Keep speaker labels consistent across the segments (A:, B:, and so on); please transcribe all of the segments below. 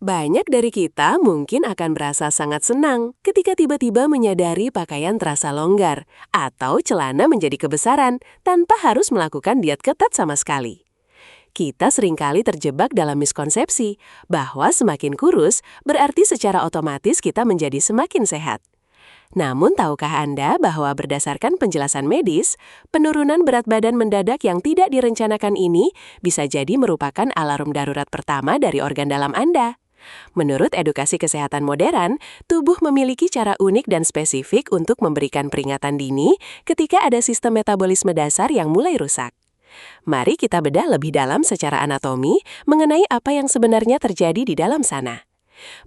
A: Banyak dari kita mungkin akan merasa sangat senang ketika tiba-tiba menyadari pakaian terasa longgar atau celana menjadi kebesaran tanpa harus melakukan diet ketat sama sekali. Kita seringkali terjebak dalam miskonsepsi bahwa semakin kurus berarti secara otomatis kita menjadi semakin sehat. Namun tahukah Anda bahwa berdasarkan penjelasan medis, penurunan berat badan mendadak yang tidak direncanakan ini bisa jadi merupakan alarm darurat pertama dari organ dalam Anda. Menurut edukasi kesehatan modern, tubuh memiliki cara unik dan spesifik untuk memberikan peringatan dini ketika ada sistem metabolisme dasar yang mulai rusak. Mari kita bedah lebih dalam secara anatomi mengenai apa yang sebenarnya terjadi di dalam sana.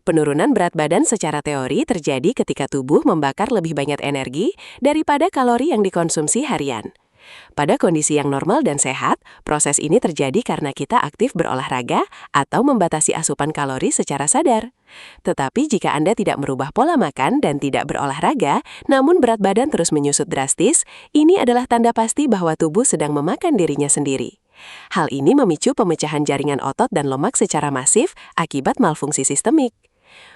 A: Penurunan berat badan secara teori terjadi ketika tubuh membakar lebih banyak energi daripada kalori yang dikonsumsi harian. Pada kondisi yang normal dan sehat, proses ini terjadi karena kita aktif berolahraga atau membatasi asupan kalori secara sadar. Tetapi jika Anda tidak merubah pola makan dan tidak berolahraga, namun berat badan terus menyusut drastis, ini adalah tanda pasti bahwa tubuh sedang memakan dirinya sendiri. Hal ini memicu pemecahan jaringan otot dan lemak secara masif akibat malfungsi sistemik.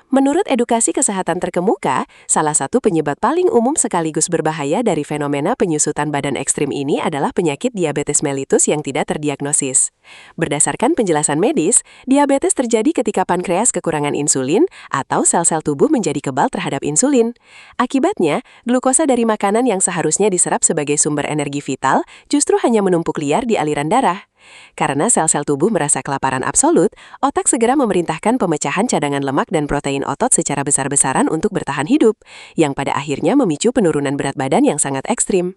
A: Menurut edukasi kesehatan terkemuka, salah satu penyebab paling umum sekaligus berbahaya dari fenomena penyusutan badan ekstrim ini adalah penyakit diabetes mellitus yang tidak terdiagnosis. Berdasarkan penjelasan medis, diabetes terjadi ketika pankreas kekurangan insulin atau sel-sel tubuh menjadi kebal terhadap insulin. Akibatnya, glukosa dari makanan yang seharusnya diserap sebagai sumber energi vital justru hanya menumpuk liar di aliran darah. Karena sel-sel tubuh merasa kelaparan absolut, otak segera memerintahkan pemecahan cadangan lemak dan protein otot secara besar-besaran untuk bertahan hidup, yang pada akhirnya memicu penurunan berat badan yang sangat ekstrim.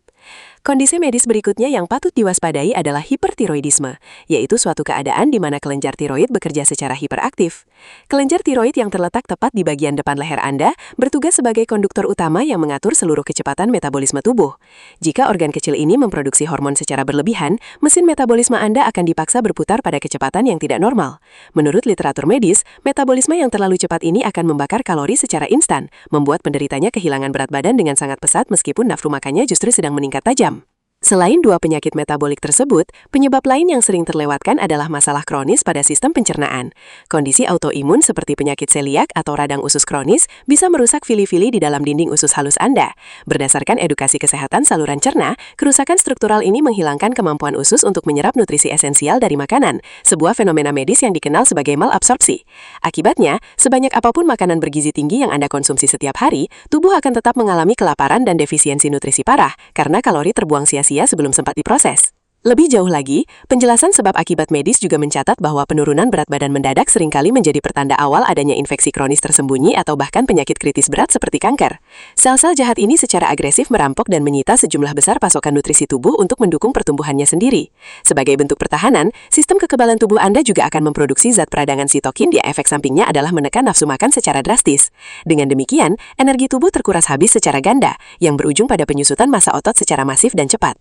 A: Kondisi medis berikutnya yang patut diwaspadai adalah hipertiroidisme, yaitu suatu keadaan di mana kelenjar tiroid bekerja secara hiperaktif. Kelenjar tiroid yang terletak tepat di bagian depan leher Anda bertugas sebagai konduktor utama yang mengatur seluruh kecepatan metabolisme tubuh. Jika organ kecil ini memproduksi hormon secara berlebihan, mesin metabolisme Anda akan dipaksa berputar pada kecepatan yang tidak normal. Menurut literatur medis, metabolisme yang terlalu cepat ini akan membakar kalori secara instan, membuat penderitanya kehilangan berat badan dengan sangat pesat meskipun nafsu makannya justru sedang meningkat tajam. Selain dua penyakit metabolik tersebut, penyebab lain yang sering terlewatkan adalah masalah kronis pada sistem pencernaan. Kondisi autoimun seperti penyakit seliak atau radang usus kronis bisa merusak fili-fili di dalam dinding usus halus Anda. Berdasarkan edukasi kesehatan saluran cerna, kerusakan struktural ini menghilangkan kemampuan usus untuk menyerap nutrisi esensial dari makanan, sebuah fenomena medis yang dikenal sebagai malabsorpsi. Akibatnya, sebanyak apapun makanan bergizi tinggi yang Anda konsumsi setiap hari, tubuh akan tetap mengalami kelaparan dan defisiensi nutrisi parah karena kalori terbuang sia-sia sebelum sempat diproses. Lebih jauh lagi, penjelasan sebab akibat medis juga mencatat bahwa penurunan berat badan mendadak seringkali menjadi pertanda awal adanya infeksi kronis tersembunyi atau bahkan penyakit kritis berat seperti kanker. Sel-sel jahat ini secara agresif merampok dan menyita sejumlah besar pasokan nutrisi tubuh untuk mendukung pertumbuhannya sendiri. Sebagai bentuk pertahanan, sistem kekebalan tubuh Anda juga akan memproduksi zat peradangan sitokin yang efek sampingnya adalah menekan nafsu makan secara drastis. Dengan demikian, energi tubuh terkuras habis secara ganda, yang berujung pada penyusutan massa otot secara masif dan cepat.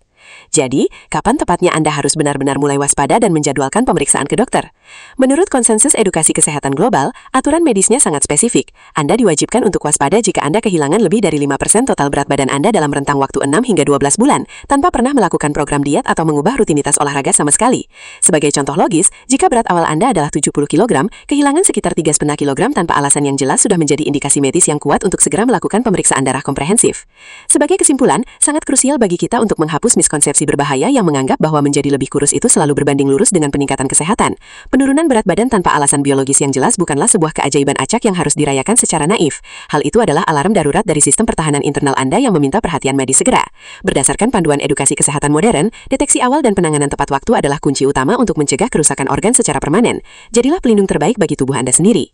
A: Jadi, kapan tepatnya Anda harus benar-benar mulai waspada dan menjadwalkan pemeriksaan ke dokter? Menurut konsensus edukasi kesehatan global, aturan medisnya sangat spesifik. Anda diwajibkan untuk waspada jika Anda kehilangan lebih dari 5% total berat badan Anda dalam rentang waktu 6 hingga 12 bulan, tanpa pernah melakukan program diet atau mengubah rutinitas olahraga sama sekali. Sebagai contoh logis, jika berat awal Anda adalah 70 kg, kehilangan sekitar 3,5 kg tanpa alasan yang jelas sudah menjadi indikasi medis yang kuat untuk segera melakukan pemeriksaan darah komprehensif. Sebagai kesimpulan, sangat krusial bagi kita untuk menghapus miskonsepsi berbahaya yang menganggap bahwa menjadi lebih kurus itu selalu berbanding lurus dengan peningkatan kesehatan. Penurunan berat badan tanpa alasan biologis yang jelas bukanlah sebuah keajaiban acak yang harus dirayakan secara naif. Hal itu adalah alarm darurat dari sistem pertahanan internal Anda yang meminta perhatian medis segera. Berdasarkan panduan edukasi kesehatan modern, deteksi awal dan penanganan tepat waktu adalah kunci utama untuk mencegah kerusakan organ secara permanen. Jadilah pelindung terbaik bagi tubuh Anda sendiri.